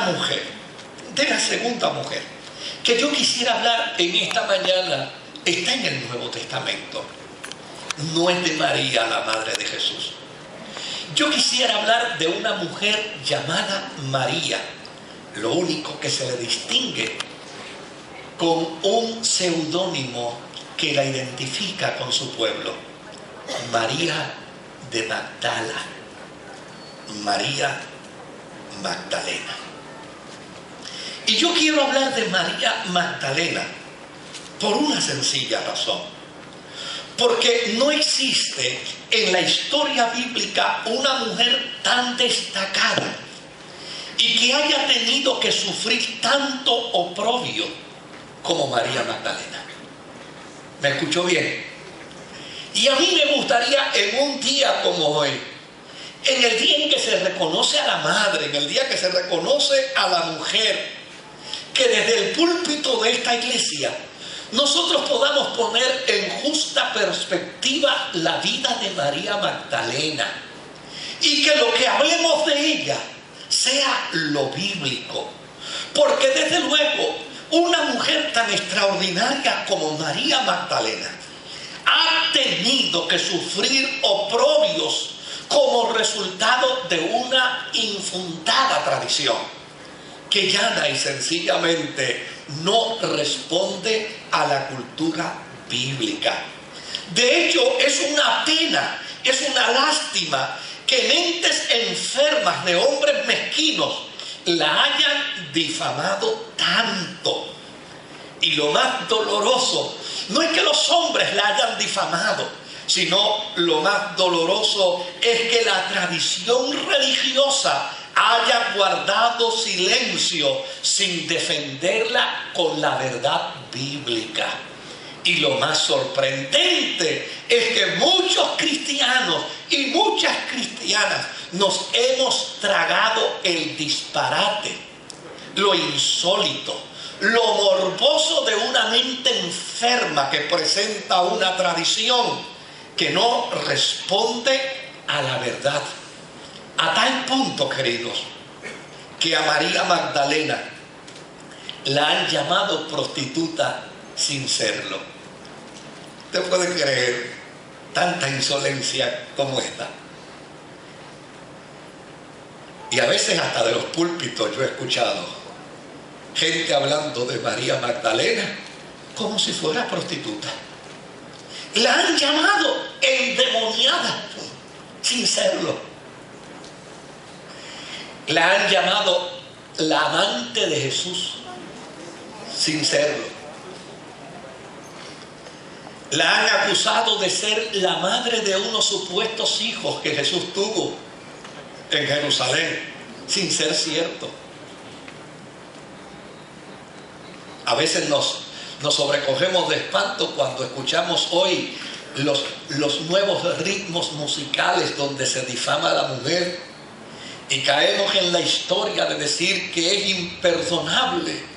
mujer, de la segunda mujer, que yo quisiera hablar en esta mañana, está en el Nuevo Testamento. No es de María, la madre de Jesús. Yo quisiera hablar de una mujer llamada María. Lo único que se le distingue con un seudónimo que la identifica con su pueblo. María de Magdala. María Magdalena. Y yo quiero hablar de María Magdalena por una sencilla razón. Porque no existe en la historia bíblica una mujer tan destacada y que haya tenido que sufrir tanto oprobio como María Magdalena. ¿Me escuchó bien? Y a mí me gustaría en un día como hoy, en el día en que se reconoce a la madre, en el día que se reconoce a la mujer, que desde el púlpito de esta iglesia nosotros podamos poner en justa perspectiva la vida de María Magdalena y que lo que hablemos de ella sea lo bíblico. Porque desde luego una mujer tan extraordinaria como María Magdalena ha tenido que sufrir oprobios como resultado de una infundada tradición que llana y sencillamente no responde a la cultura bíblica. De hecho, es una pena, es una lástima que mentes enfermas de hombres mezquinos la hayan difamado tanto. Y lo más doloroso no es que los hombres la hayan difamado, sino lo más doloroso es que la tradición religiosa haya guardado silencio sin defenderla con la verdad bíblica. Y lo más sorprendente es que muchos cristianos y muchas cristianas nos hemos tragado el disparate, lo insólito, lo morboso de una mente enferma que presenta una tradición que no responde a la verdad. A tal punto, queridos, que a María Magdalena la han llamado prostituta sin serlo. ¿Usted puede creer tanta insolencia como esta? Y a veces hasta de los púlpitos yo he escuchado gente hablando de María Magdalena como si fuera prostituta. La han llamado endemoniada sin serlo. La han llamado la amante de Jesús sin serlo. La han acusado de ser la madre de unos supuestos hijos que Jesús tuvo en Jerusalén sin ser cierto. A veces nos sobrecogemos de espanto cuando escuchamos hoy los nuevos ritmos musicales donde se difama a la mujer. Y caemos en la historia de decir que es imperdonable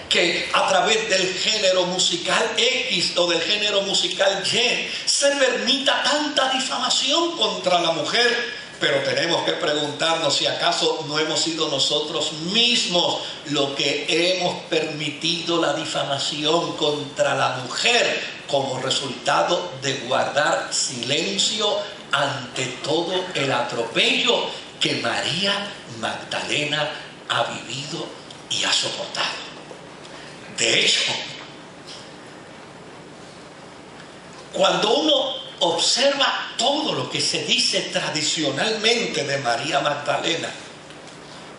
que a través del género musical X o del género musical Y se permita tanta difamación contra la mujer. Pero tenemos que preguntarnos si acaso no hemos sido nosotros mismos los que hemos permitido la difamación contra la mujer como resultado de guardar silencio ante todo el atropello que María Magdalena ha vivido y ha soportado. De hecho, cuando uno observa todo lo que se dice tradicionalmente de María Magdalena,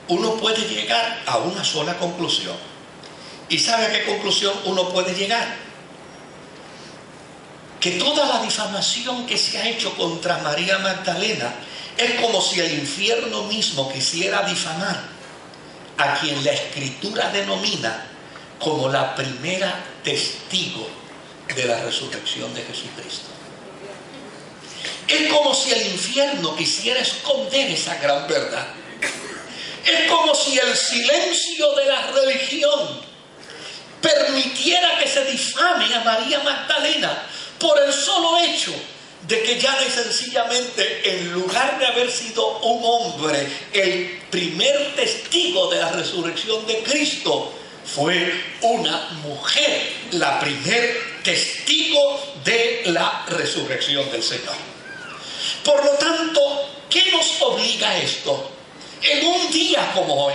uno puede llegar a una sola conclusión. ¿Y sabe a qué conclusión uno puede llegar? Que toda la difamación que se ha hecho contra María Magdalena es como si el infierno mismo quisiera difamar a quien la Escritura denomina como la primera testigo de la resurrección de Jesucristo. Es como si el infierno quisiera esconder esa gran verdad. Es como si el silencio de la religión permitiera que se difame a María Magdalena por el solo hecho de que ya y sencillamente, en lugar de haber sido un hombre el primer testigo de la resurrección de Cristo, fue una mujer la primer testigo de la resurrección del Señor. Por lo tanto, ¿qué nos obliga a esto? En un día como hoy,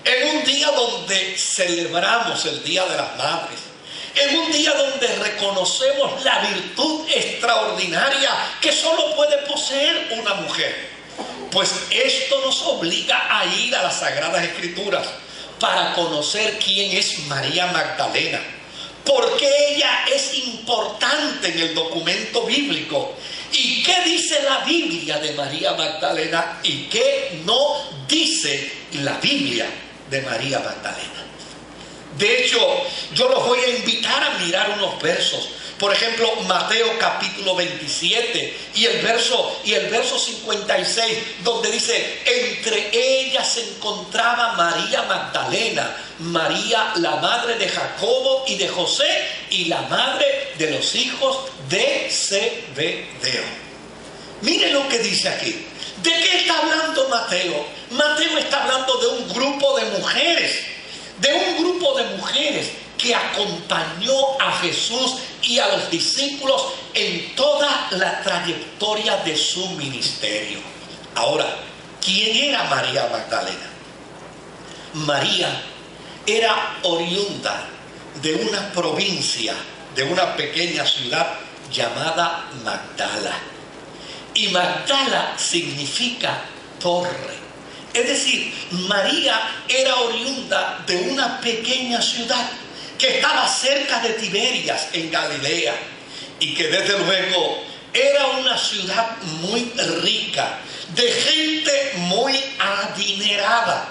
en un día donde celebramos el Día de las Madres, en un día donde reconocemos la virtud extraordinaria que solo puede poseer una mujer, pues esto nos obliga a ir a las Sagradas Escrituras para conocer quién es María Magdalena, por qué ella es importante en el documento bíblico y qué dice la Biblia de María Magdalena y qué no dice la Biblia de María Magdalena. De hecho, yo los voy a invitar a mirar unos versos. Por ejemplo, Mateo capítulo 27 y el verso 56, donde dice: entre ellas se encontraba María Magdalena, María la madre de Jacobo y de José, y la madre de los hijos de Zebedeo. Miren lo que dice aquí. ¿De qué está hablando Mateo? Mateo está hablando de un grupo de mujeres, que acompañó a Jesús y a los discípulos en toda la trayectoria de su ministerio. Ahora, ¿quién era María Magdalena? María era oriunda de una provincia, de una pequeña ciudad llamada Magdala. Y Magdala significa torre. Es decir, María era oriunda de una pequeña ciudad que estaba cerca de Tiberias, en Galilea, y que desde luego era una ciudad muy rica, de gente muy adinerada.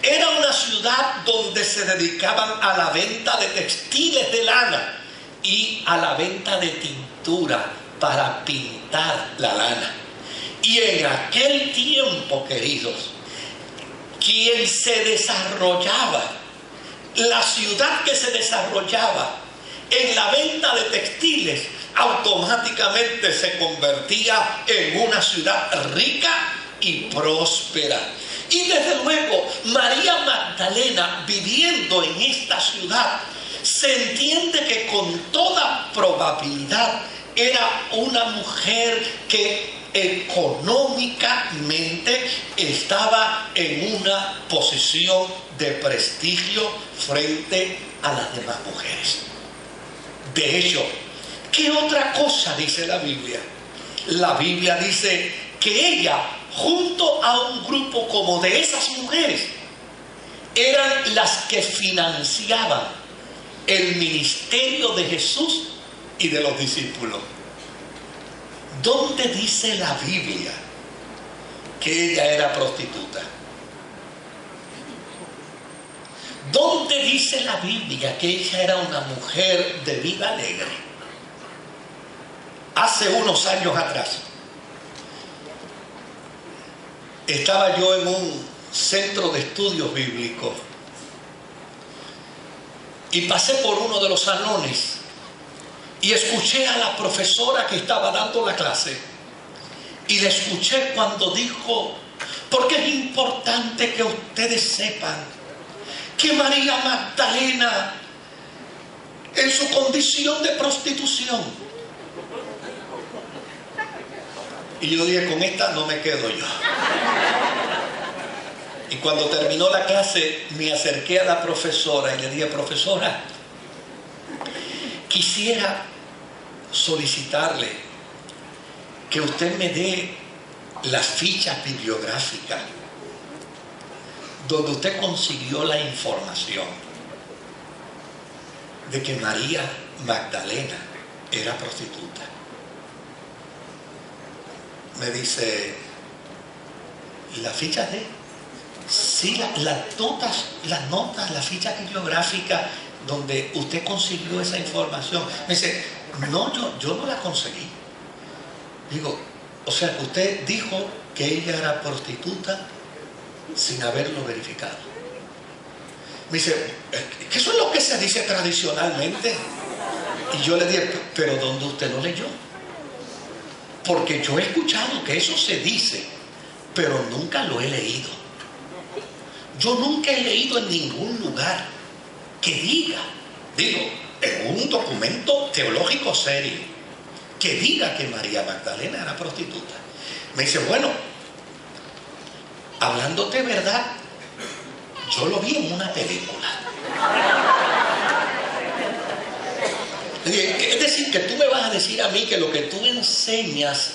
Era una ciudad donde se dedicaban a la venta de textiles de lana y a la venta de tintura para pintar la lana. Y en aquel tiempo, queridos, quien se desarrollaba, la ciudad que se desarrollaba en la venta de textiles, automáticamente se convertía en una ciudad rica y próspera. Y desde luego, María Magdalena, viviendo en esta ciudad, se entiende que con toda probabilidad era una mujer que económicamente estaba en una posición de prestigio frente a las demás mujeres. De hecho, ¿qué otra cosa dice la Biblia? La Biblia dice que ella, junto a un grupo como de esas mujeres, eran las que financiaban el ministerio de Jesús y de los discípulos. ¿Dónde dice la Biblia que ella era prostituta? ¿Dónde dice la Biblia que ella era una mujer de vida alegre? Hace unos años atrás estaba yo en un centro de estudios bíblicos y pasé por uno de los salones y escuché a la profesora que estaba dando la clase, y le escuché cuando dijo: porque es importante que ustedes sepan que María Magdalena, en su condición de prostitución, y yo dije: con esta no me quedo yo. Y cuando terminó la clase me acerqué a la profesora y le dije: profesora, quisiera solicitarle que usted me dé las fichas bibliográficas donde usted consiguió la información de que María Magdalena era prostituta. Me dice: ¿las fichas de? Sí, las notas, las fichas bibliográficas donde usted consiguió esa información. Me dice: no, yo no la conseguí. Digo: o sea que usted dijo que ella era prostituta sin haberlo verificado. Me dice: que eso es lo que se dice tradicionalmente. Y yo le dije: pero ¿dónde usted lo leyó? Porque yo he escuchado que eso se dice, pero nunca lo he leído. Yo nunca he leído en ningún lugar que diga, en un documento teológico serio, que diga que María Magdalena era prostituta. Me dice, bueno, hablándote verdad, yo lo vi en una película. Es decir, que tú me vas a decir a mí que lo que tú enseñas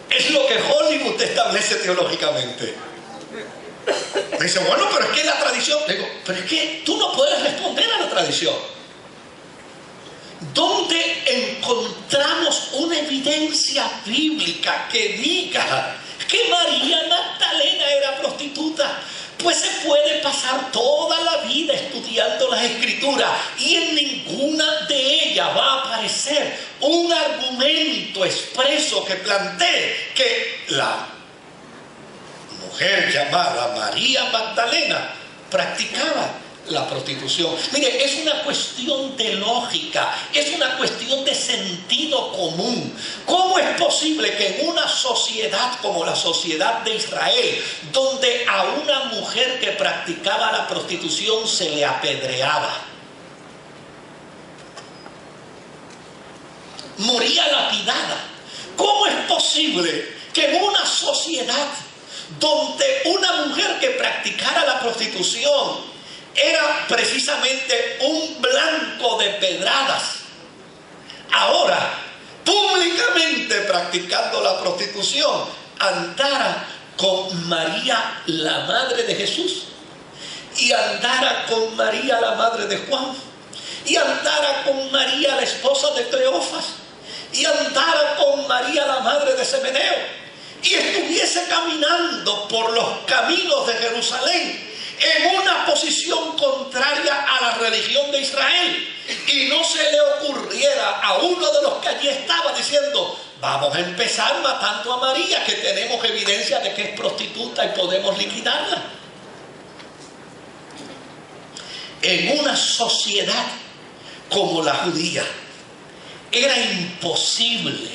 es lo que Hollywood establece teológicamente. Me dice, bueno, pero es que la tradición... Le digo, pero es que tú no puedes responder a la tradición. ¿Dónde encontramos una evidencia bíblica que diga que María Magdalena era prostituta? Pues se puede pasar toda la vida estudiando las Escrituras y en ninguna de ellas va a aparecer un argumento expreso que plantee que la mujer llamada María Magdalena practicaba la prostitución. Mire, es una cuestión de lógica, es una cuestión de sentido común. ¿Cómo es posible que en una sociedad como la sociedad de Israel, donde a una mujer que practicaba la prostitución se le apedreaba, moría lapidada, cómo es posible que en una sociedad donde una mujer que practicara la prostitución era precisamente un blanco de pedradas, ahora públicamente practicando la prostitución, andara con María la madre de Jesús, y andara con María la madre de Juan, y andara con María la esposa de Cleofas, y andara con María la madre de Zebedeo, y estuviese caminando por los caminos de Jerusalén en una posición contraria a la religión de Israel, y no se le ocurriera a uno de los que allí estaba diciendo, vamos a empezar matando a María, que tenemos evidencia de que es prostituta y podemos liquidarla. En una sociedad como la judía era imposible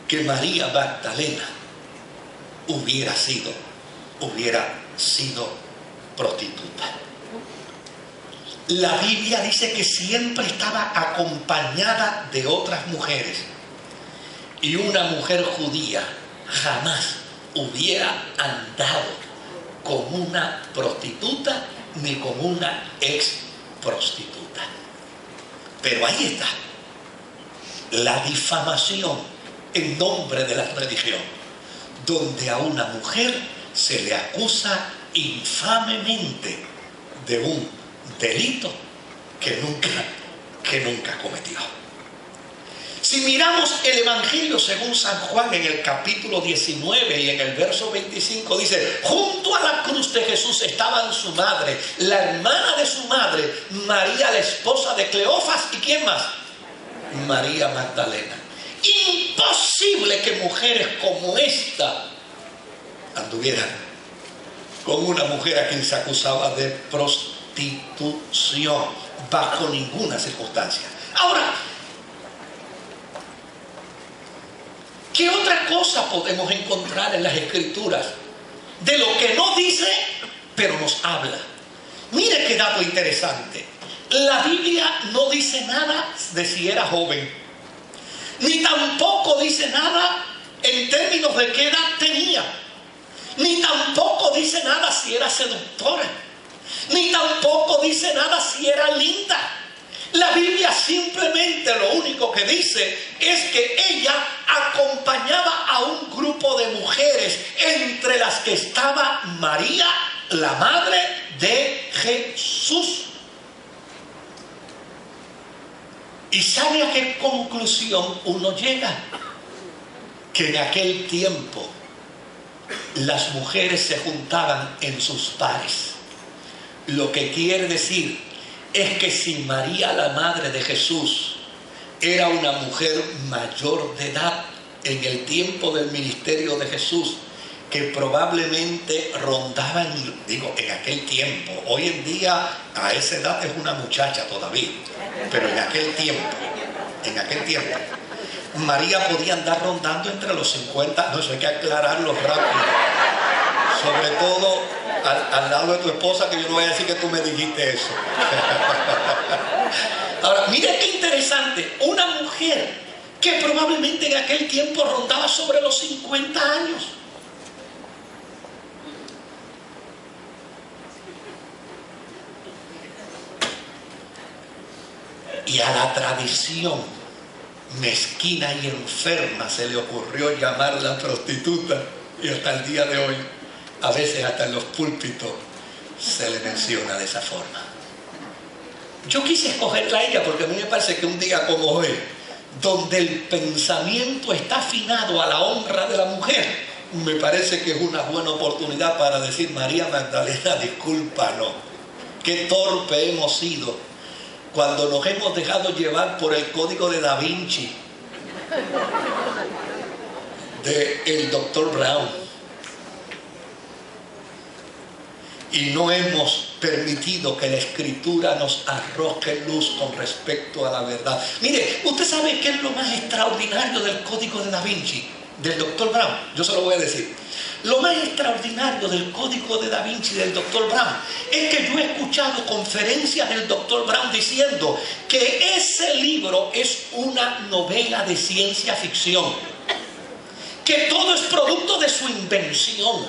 que María Magdalena hubiera sido prostituta. La Biblia dice que siempre estaba acompañada de otras mujeres, y una mujer judía jamás hubiera andado con una prostituta ni con una ex prostituta. Pero ahí está la difamación en nombre de la religión, donde a una mujer se le acusa infamemente de un delito que nunca cometió. Si miramos el Evangelio según San Juan en el capítulo 19 y en el verso 25 dice, junto a la cruz de Jesús estaban su madre, la hermana de su madre, María la esposa de Cleofas, ¿y quién más? María Magdalena. Imposible que mujeres como esta anduvieran con una mujer a quien se acusaba de prostitución bajo ninguna circunstancia. Ahora, ¿qué otra cosa podemos encontrar en las Escrituras de lo que no dice, pero nos habla? Mire qué dato interesante. La Biblia no dice nada de si era joven, ni tampoco dice nada en términos de qué edad tenía, ni tampoco dice nada si era seductora, ni tampoco dice nada si era linda. La Biblia simplemente lo único que dice es que ella acompañaba a un grupo de mujeres, entre las que estaba María, la madre de Jesús. ¿Y sabe a qué conclusión uno llega? Que en aquel tiempo las mujeres se juntaban en sus pares. Lo que quiere decir es que si María, la madre de Jesús, era una mujer mayor de edad en el tiempo del ministerio de Jesús, que probablemente rondaban, en aquel tiempo, hoy en día a esa edad es una muchacha todavía, Pero en aquel tiempo, María podía andar rondando entre los 50, no, eso hay que aclararlo rápido. Sobre todo al lado de tu esposa, que yo no voy a decir que tú me dijiste eso. Ahora, mire qué interesante, una mujer que probablemente en aquel tiempo rondaba sobre los 50 años. Y a la tradición mezquina y enferma se le ocurrió llamarla prostituta, y hasta el día de hoy, a veces hasta en los púlpitos, se le menciona de esa forma. Yo quise escogerla a ella porque a mí me parece que un día como hoy, donde el pensamiento está afinado a la honra de la mujer, me parece que es una buena oportunidad para decir: María Magdalena, discúlpanos, qué torpe hemos sido cuando nos hemos dejado llevar por el código de Da Vinci, del Dr. Brown, y no hemos permitido que la Escritura nos arroje luz con respecto a la verdad. Mire, ¿usted sabe qué es lo más extraordinario del código de Da Vinci, del Dr. Brown? Yo se lo voy a decir. Lo más extraordinario del código de Da Vinci del Dr. Brown es que yo he escuchado conferencias del Dr. Brown diciendo que ese libro es una novela de ciencia ficción, que todo es producto de su invención,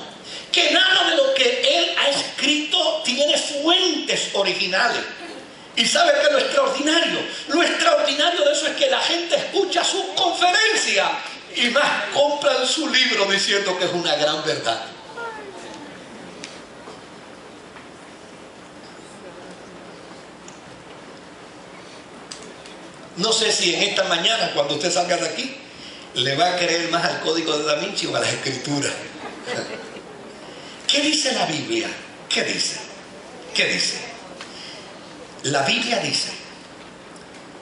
que nada de lo que él ha escrito tiene fuentes originales. ¿Y sabe qué es lo extraordinario? Lo extraordinario de eso es que la gente escucha sus conferencias y más compran su libro diciendo que es una gran verdad. No sé si en esta mañana, cuando usted salga de aquí, le va a creer más al código de Da Vinci o a las Escrituras. ¿Qué dice la Biblia? ¿Qué dice? ¿Qué dice? La Biblia dice,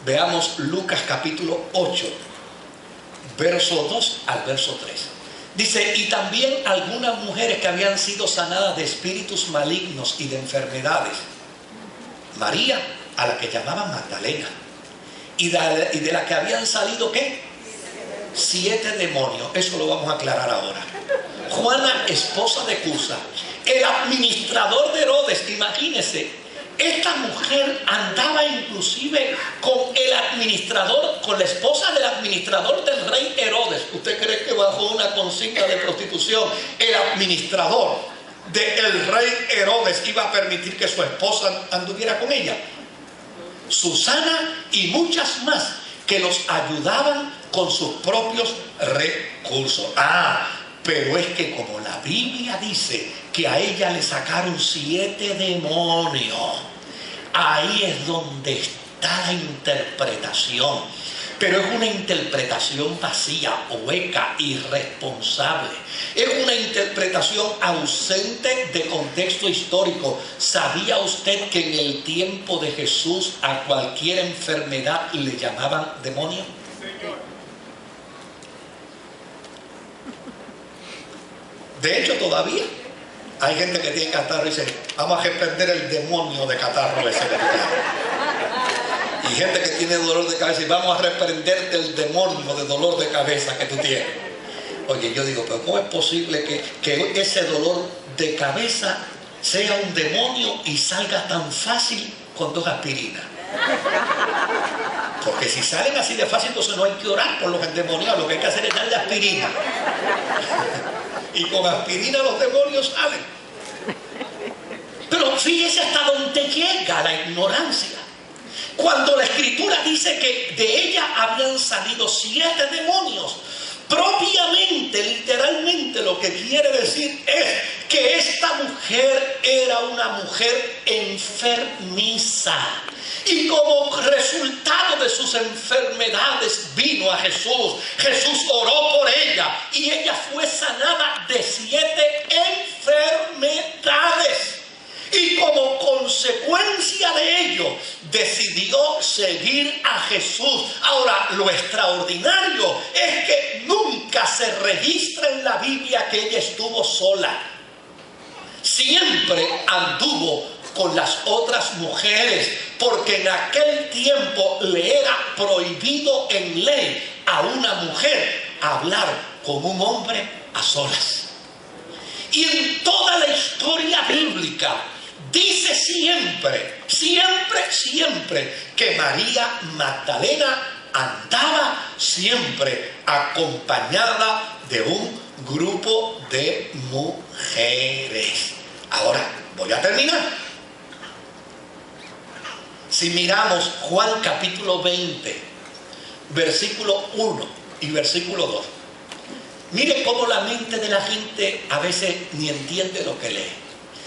veamos Lucas capítulo 8, verso 2 al verso 3. Dice: y también algunas mujeres que habían sido sanadas de espíritus malignos y de enfermedades. María, a la que llamaban Magdalena, y de la que habían salido, ¿qué? 7 demonios. Eso lo vamos a aclarar ahora. Juana, esposa de Cusa, el administrador de Herodes. Imagínense, esta mujer andaba inclusive con el administrador, con la esposa del administrador del rey Herodes. ¿Usted cree que bajo una consigna de prostitución el administrador del rey Herodes iba a permitir que su esposa anduviera con ella? Susana y muchas más que los ayudaban con sus propios recursos. Pero es que como la Biblia dice que a ella le sacaron 7 demonios, ahí es donde está la interpretación. Pero es una interpretación vacía, hueca, irresponsable. Es una interpretación ausente de contexto histórico. ¿Sabía usted que en el tiempo de Jesús a cualquier enfermedad le llamaban demonio? De hecho, todavía hay gente que tiene catarro y dice: vamos a reprender el demonio de catarro ese que tiene. Y gente que tiene dolor de cabeza y vamos a reprenderte el demonio de dolor de cabeza que tú tienes. Oye, yo digo, pero ¿cómo es posible que ese dolor de cabeza sea un demonio y salga tan fácil con 2 aspirinas? Porque si salen así de fácil, entonces no hay que orar por los endemoniados. Lo que hay que hacer es darle aspirina. Y con aspirina los demonios salen. Pero fíjese hasta dónde llega la ignorancia. Cuando la Escritura dice que de ella habían salido 7 demonios, propiamente, literalmente, lo que quiere decir es que esta mujer era una mujer enfermiza. Y como resultado de sus enfermedades vino a Jesús. Jesús oró por ella y ella fue sanada de 7 enfermedades. Y como consecuencia de ello, decidió seguir a Jesús. Ahora, lo extraordinario es que nunca se registra en la Biblia que ella estuvo sola. Siempre anduvo con las otras mujeres. Porque en aquel tiempo le era prohibido en ley a una mujer hablar con un hombre a solas. Y en toda la historia bíblica dice siempre que María Magdalena andaba siempre acompañada de un grupo de mujeres. Ahora, voy a terminar. Si miramos Juan capítulo 20, versículo 1 y versículo 2. Mire cómo la mente de la gente a veces ni entiende lo que lee.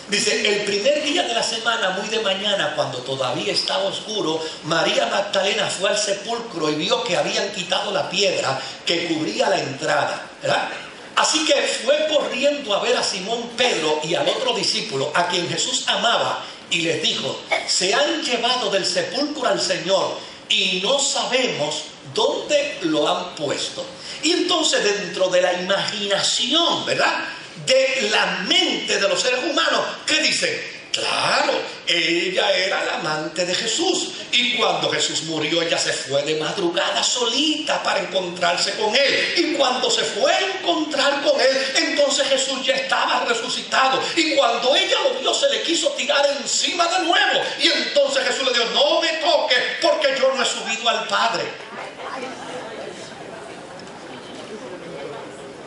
Dice, el primer día de la semana, muy de mañana, cuando todavía estaba oscuro, María Magdalena fue al sepulcro y vio que habían quitado la piedra que cubría la entrada, ¿verdad? Así que fue corriendo a ver a Simón Pedro y al otro discípulo, a quien Jesús amaba, y les dijo, se han llevado del sepulcro al Señor y no sabemos dónde lo han puesto. Y entonces dentro de la imaginación, ¿verdad?, de la mente de los seres humanos, ¿qué dice? Claro, ella era la amante de Jesús. Y cuando Jesús murió, ella se fue de madrugada solita para encontrarse con él. Y cuando se fue a encontrar con él, entonces Jesús ya estaba resucitado. Y cuando ella lo vio, se le quiso tirar encima de nuevo. Y entonces Jesús le dijo, no me toques, porque yo no he subido al Padre.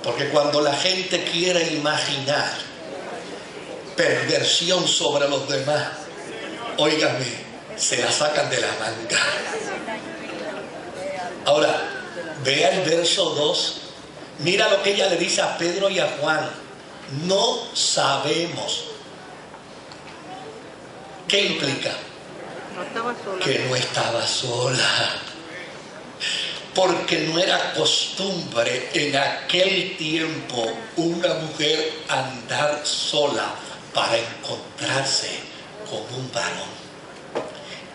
Porque cuando la gente quiere imaginar perversión sobre los demás, óigame, se la sacan de la manga. Ahora, vea el verso 2. Mira lo que ella le dice a Pedro y a Juan. No sabemos. ¿Qué implica? No estaba sola. Que no estaba sola. Porque no era costumbre en aquel tiempo una mujer andar sola para encontrarse con un varón.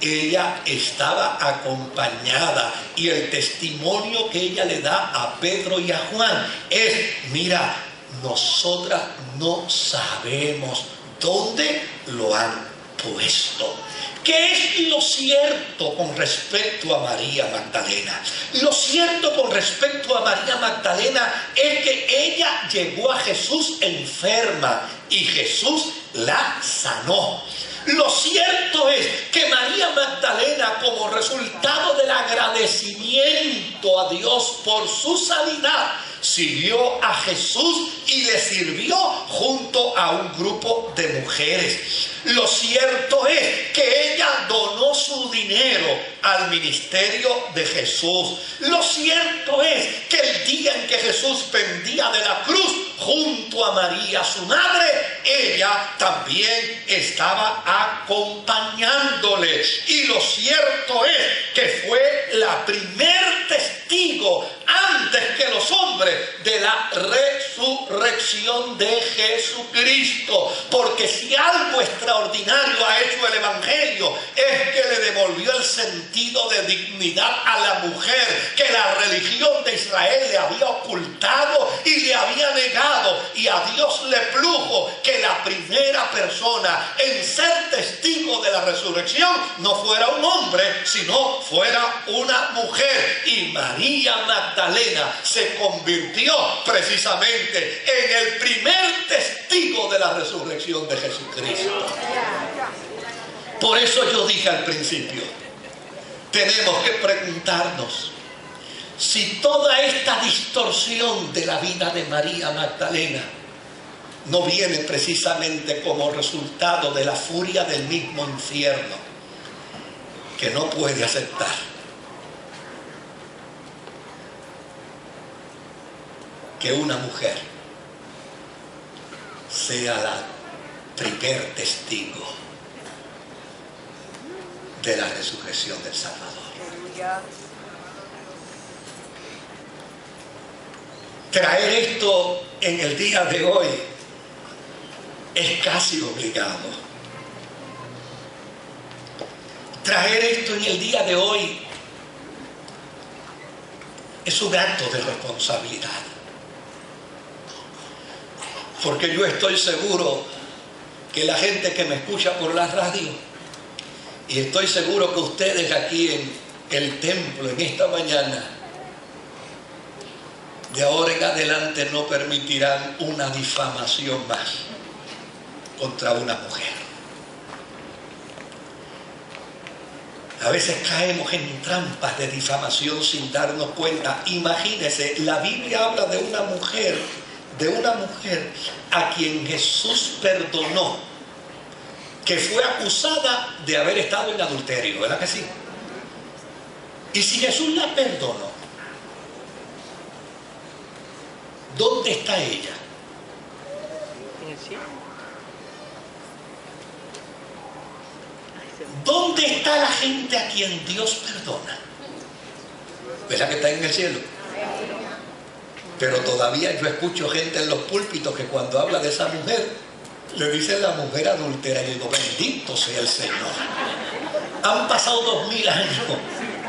Ella estaba acompañada y el testimonio que ella le da a Pedro y a Juan es, mira, nosotras no sabemos dónde lo han puesto. ¿Qué es lo cierto con respecto a María Magdalena? Lo cierto con respecto a María Magdalena es que ella llegó a Jesús enferma y Jesús la sanó. Lo cierto es que María Magdalena, como resultado del agradecimiento a Dios por su sanidad, siguió a Jesús y le sirvió junto a un grupo de mujeres. Lo cierto es que ella donó su dinero al ministerio de Jesús. Lo cierto es que el día en que Jesús pendía de la cruz junto a María, su madre, ella también estaba acompañándole. Y lo cierto es que fue la primer testigo antes que los hombres de la resurrección de Jesucristo. Porque si algo extraordinario ha hecho el Evangelio es que le devolvió el sentido de dignidad a la mujer que la religión de Israel le había ocultado y le había negado. Y a Dios le plujo que la primera persona en ser testigo de la resurrección no fuera un hombre, sino fuera una mujer. Y María Magdalena se convirtió precisamente en el primer testigo de la resurrección de Jesucristo. Por eso yo dije al principio, tenemos que preguntarnos si toda esta distorsión de la vida de María Magdalena no viene precisamente como resultado de la furia del mismo infierno, que no puede aceptar que una mujer sea la primer testigo de la resurrección del Salvador. Traer esto en el día de hoy es casi obligado. Traer esto en el día de hoy es un acto de responsabilidad. Porque yo estoy seguro que la gente que me escucha por la radio Y estoy seguro que ustedes aquí en el templo, en esta mañana, de ahora en adelante no permitirán una difamación más contra una mujer. A veces caemos en trampas de difamación sin darnos cuenta. Imagínense, la Biblia habla de una mujer a quien Jesús perdonó, que fue acusada de haber estado en adulterio, ¿verdad que sí? Y si Jesús la perdonó, ¿dónde está ella? En el cielo. ¿Dónde está la gente a quien Dios perdona? ¿Verdad que está en el cielo? Pero todavía yo escucho gente en los púlpitos que cuando habla de esa mujer, le dicen la mujer adúltera. Y digo, bendito sea el Señor. Han pasado 2000 años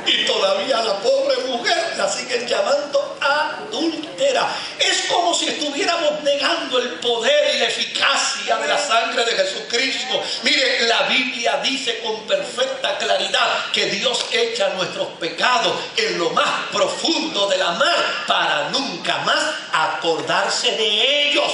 y todavía a la pobre mujer la siguen llamando adúltera. Es como si estuviéramos negando el poder y la eficacia de la sangre de Jesucristo. Mire, la Biblia dice con perfecta claridad que Dios echa nuestros pecados en lo más profundo de la mar para nunca más acordarse de ellos.